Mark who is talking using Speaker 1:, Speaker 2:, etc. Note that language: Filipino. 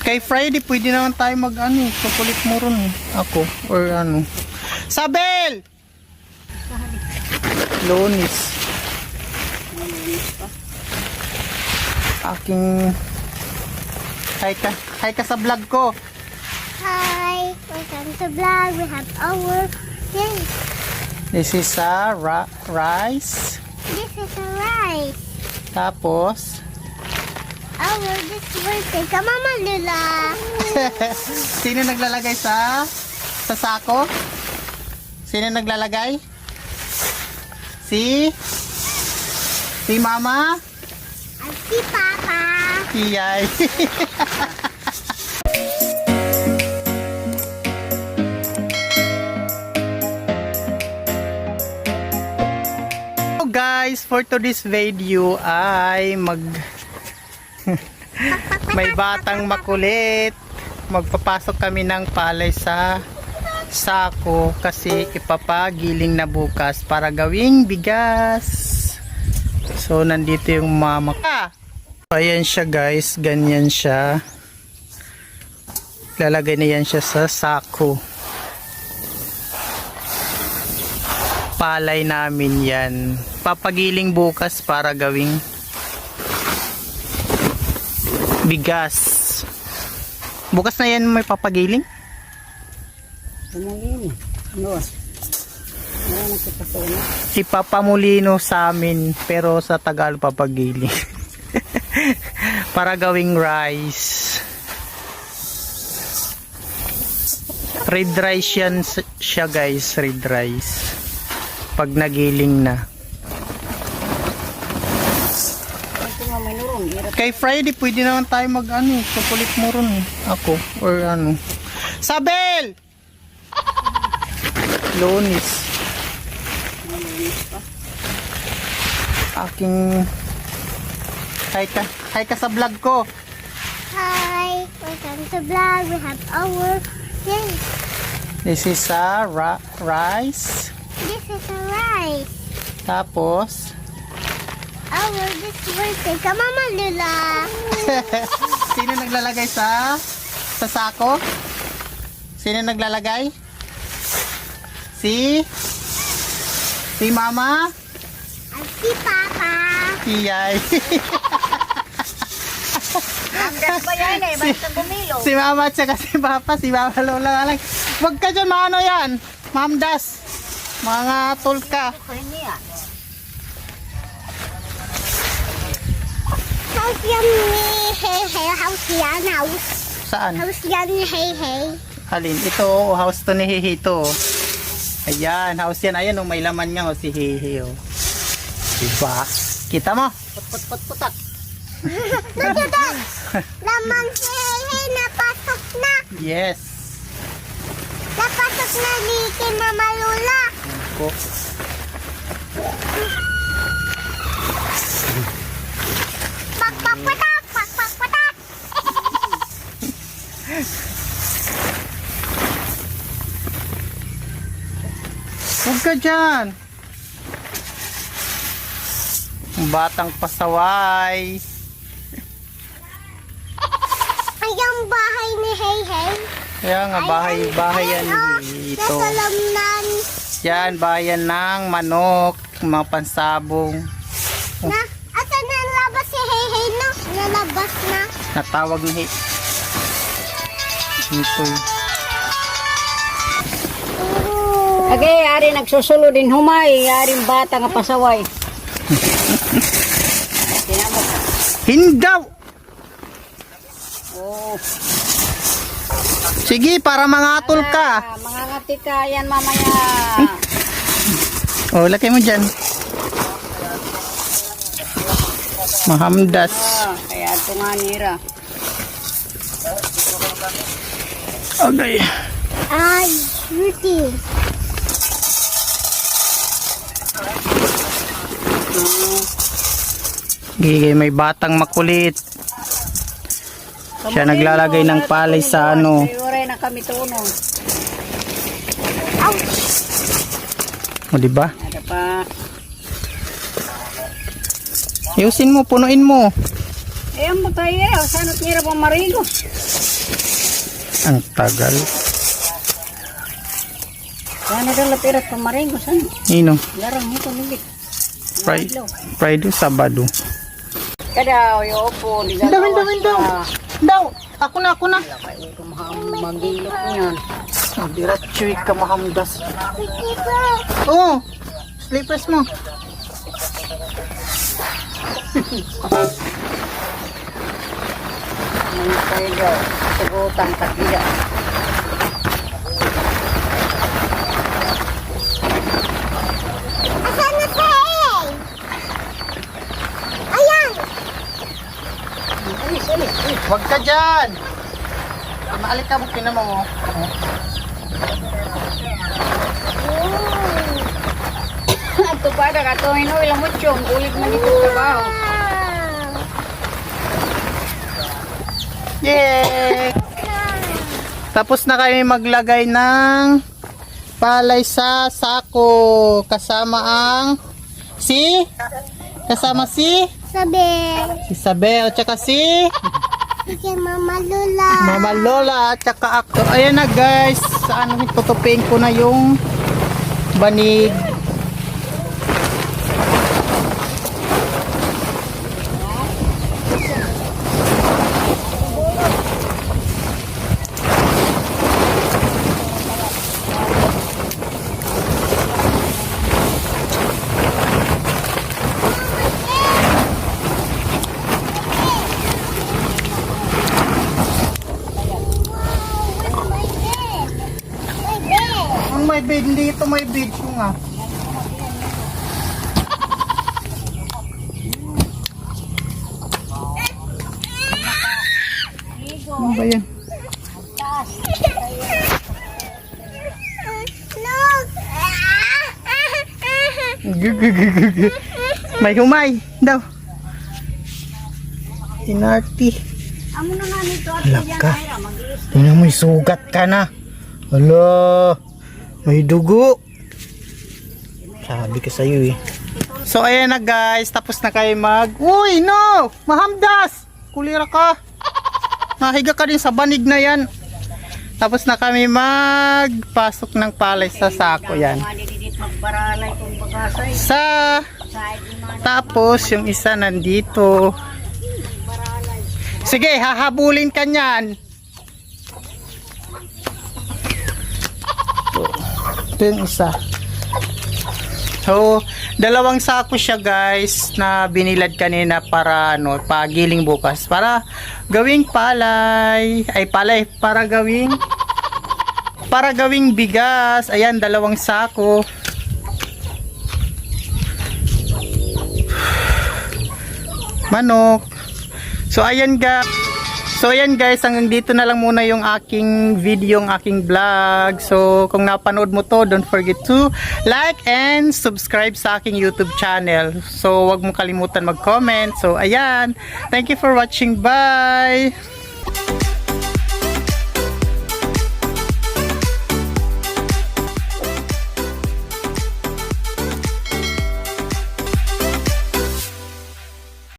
Speaker 1: Kay Friday, pwede naman tayo mag-ano, kukulit mo ron eh. Ako, or ano. Sabel! Lunis. Aking... Hi ka sa vlog ko.
Speaker 2: Hi, welcome to vlog. We have our thing.
Speaker 1: This is a rice.
Speaker 2: This is a rice.
Speaker 1: Tapos...
Speaker 2: This birthday. Come on, Lula.
Speaker 1: Sino naglalagay sa sako? Sino naglalagay? Si Mama?
Speaker 2: At si Papa.
Speaker 1: Iyay. So guys, for today's video ay may batang makulit. Magpapasok kami ng palay sa sako kasi ipapagiling na bukas para gawing bigas. So nandito yung mama. Ayan siya guys, ganyan siya. Lalagay na yan siya sa sako. Palay namin yan. Papagiling bukas para gawing bigas. Bukas na yan may papagiling? Ipapamulino sa amin pero sa Tagalog papagiling. Para gawing rice. Red rice yan siya guys, red rice. Pag nagiling na. Kay Friday, pwede naman tayo mag-ano, kukulit mo ron eh. Ako, or ano. Sabel! Lunis. Aking... Hi ka sa vlog ko.
Speaker 2: Hi, welcome to vlog. We have our thing.
Speaker 1: This is a rice.
Speaker 2: This is a rice.
Speaker 1: Tapos...
Speaker 2: This birthday. Come on, Lula.
Speaker 1: Sino naglalagay sa sako? Sino naglalagay? Si Mama?
Speaker 2: At si Papa.
Speaker 1: Iyay. Si Mama at saka si Papa, si Mama Lola lang. Huwag ka dyan, maano yan? Ma'am Das. Mga tulka.
Speaker 2: House yan ni Hey Hey. House yan, house.
Speaker 1: Saan?
Speaker 2: House yan ni Hey Hey.
Speaker 1: Alin? Ito, house to ni Hihito. Ayan, house yan. Ayan, may laman nga si Hihi. Diba? Kita mo?
Speaker 2: Putak. Nagdadag. Laman si Hey Hey. Napasok na.
Speaker 1: Yes.
Speaker 2: Napasok na ni kay Mama Lola.
Speaker 1: Ako.
Speaker 2: Pak.
Speaker 1: Huwag ka dyan. Batang pasaway.
Speaker 2: Ay, ang bahay ni Hey Hey.
Speaker 1: Kaya nga, bahay yan dito.
Speaker 2: Nasa lamnan.
Speaker 1: Yan, bayan ng manok, mga pansabong.
Speaker 2: Asan na labas si Hey Hey no? Nalabas na.
Speaker 1: Natawag ni Ito.
Speaker 3: Okay, ari nagsusulo din humay, aring bata nga pasaway.
Speaker 1: Hindaw!
Speaker 3: Oh.
Speaker 1: Sige, para mangatol ka.
Speaker 3: Mga ngati ka yan mamaya.
Speaker 1: O, laki mo dyan. Mahamdas.
Speaker 3: Kaya ito nga nira.
Speaker 1: Okay.
Speaker 2: Ay, beauty.
Speaker 1: Gigay, may batang makulit. Siya naglalagay ng palay sa ano.
Speaker 3: Oray na kami tunong.
Speaker 1: O, diba?
Speaker 3: Ada pa.
Speaker 1: Ayusin mo, punuin mo.
Speaker 3: Ayan mo tayo. Saan at nira pa marigo?
Speaker 1: Ang tagal.
Speaker 3: Saan na dala pirat pa marigo? Saan?
Speaker 1: Ino,
Speaker 3: Larang mo ito nigit.
Speaker 1: Friday, Sabado.
Speaker 3: Kadaw, yung upo.
Speaker 1: Daw, ako na.
Speaker 3: Magilot niyan.
Speaker 1: Diretso ka mahamdas. Oo, slippers mo.
Speaker 3: Ano tayo daw? Sugutan takida.
Speaker 2: Asan na siya eh? Ayan!
Speaker 3: Alis.
Speaker 1: Huwag ka dyan. Maalik ka, bukti naman mo.
Speaker 3: Ito pa na katuhin o ilang mucho. Ulit man ito trabaho.
Speaker 1: Yay! Tapos na kami maglagay ng palay sa sako. Kasama si
Speaker 2: Sabi,
Speaker 1: Isabel at saka si
Speaker 2: si Mama Lula.
Speaker 1: Mama Lola at saka ako. Ayan na guys, saan tutupin ko na yung banig. Ang may bed dito, may bed ko nga. Ano ba yan? May humay daw. Inarti.
Speaker 3: Amo na nga nito at
Speaker 1: Hala
Speaker 3: yan
Speaker 1: ka.
Speaker 3: ay mag-iis.
Speaker 1: Tingnan mo, sugat ka na. Hala, may dugo. Sabi ko sa'yo eh. So ayan na guys, tapos na kayo Uy, no! Mahamdas! Kulira ka. Nahiga ka din sa banig na yan. Tapos na kami magpasok ng palay sa sako yan.
Speaker 3: Mga dididit magbaralay kung bagasay.
Speaker 1: Sa
Speaker 3: Side naman.
Speaker 1: tapos yung isa nandito. Sige, hahabulin ka niyan. Ito yung isa. So, dalawang sako siya guys na binilad kanina para pagiling bukas para gawing palay, para gawing bigas. Ayan, dalawang sako. Manok. So ayan guys, hanggang dito na lang muna yung aking video, yung aking vlog. So kung napanood mo to, don't forget to like and subscribe sa aking YouTube channel. So wag mo kalimutan mag-comment. So ayan, thank you for watching. Bye!